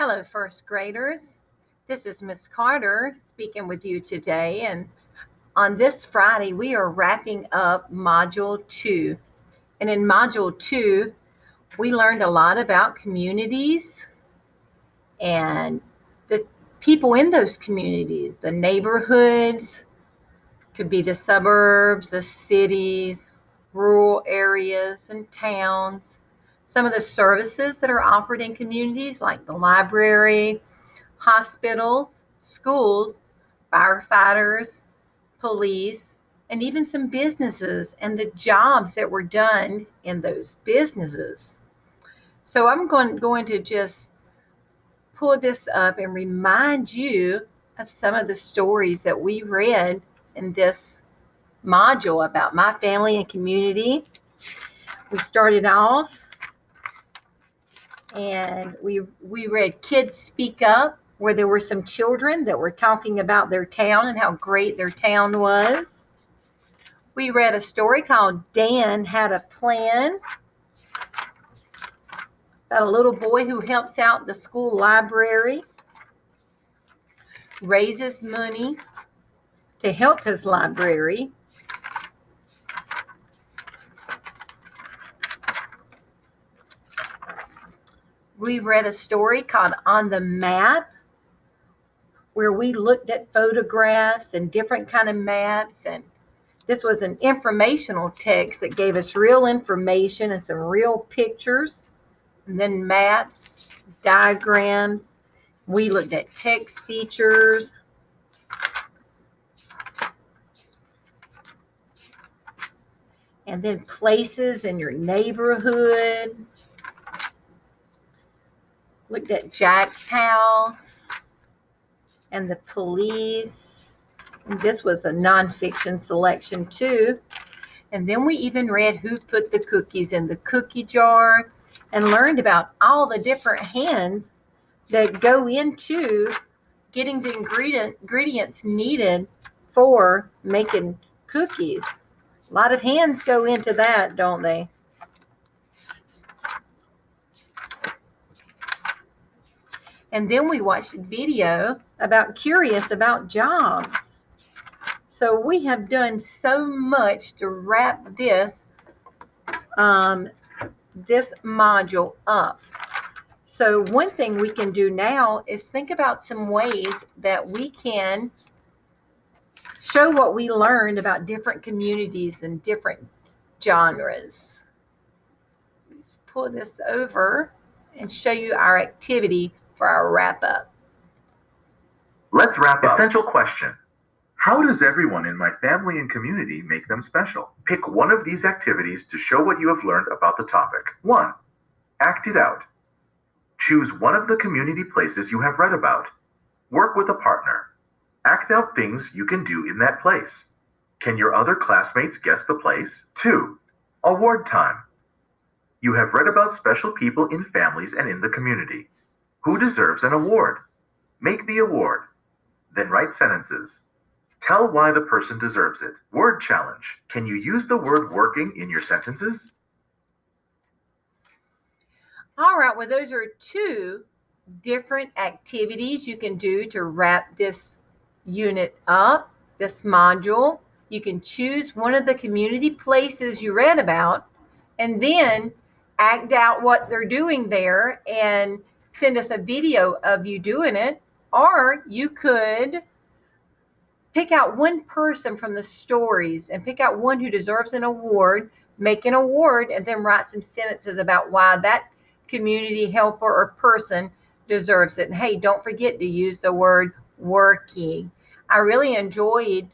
Hello, first graders. This is Miss Carter speaking with you today. And on this Friday, we are wrapping up Module 2. And in Module 2, we learned a lot about communities and the people in those communities, the neighborhoods, could be the suburbs, the cities, rural areas, and towns. Some of the services that are offered in communities, like the library, hospitals, schools, firefighters, police, and even some businesses and the jobs that were done in those businesses. So I'm going to just pull this up and remind you of some of the stories that we read in this module about my family and community. We started off and we read Kids Speak Up, where there were some children that were talking about their town and how great their town was. We read a story called Dan Had a Plan, about a little boy who helps out the school library, raises money to help his library. We read a story called On the Map, where we looked at photographs and different kind of maps, and this was an informational text that gave us real information and some real pictures, and then maps, diagrams. We looked at text features. And then places in your neighborhood. Looked at Jack's house and the police. And this was a nonfiction selection too. And then we even read Who Put the Cookies in the Cookie Jar, and learned about all the different hands that go into getting the ingredients needed for making cookies. A lot of hands go into that, don't they? And then we watched a video about Curious About Jobs. So we have done so much to wrap this module up. So one thing we can do now is think about some ways that we can show what we learned about different communities and different genres. Let's pull this over and show you our activity for our wrap up. Let's wrap up. Essential question. How does everyone in my family and community make them special? Pick one of these activities to show what you have learned about the topic. 1. Act it out. Choose one of the community places you have read about. Work with a partner. Act out things you can do in that place. Can your other classmates guess the place? 2. Award time. You have read about special people in families and in the community. Who deserves an award? Make the award. Then write sentences. Tell why the person deserves it. Word challenge. Can you use the word working in your sentences? All right, well, those are 2 different activities you can do to wrap this unit up, this module. You can choose one of the community places you read about and then act out what they're doing there and send us a video of you doing it. Or you could pick out one person from the stories and pick out one who deserves an award, make an award, and then write some sentences about why that community helper or person deserves it. And hey, don't forget to use the word working. I really enjoyed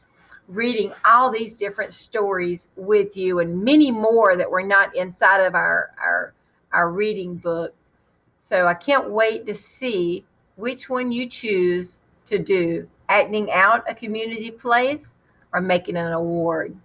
reading all these different stories with you, and many more that were not inside of our reading book. So I can't wait to see which one you choose to do, acting out a community place or making an award.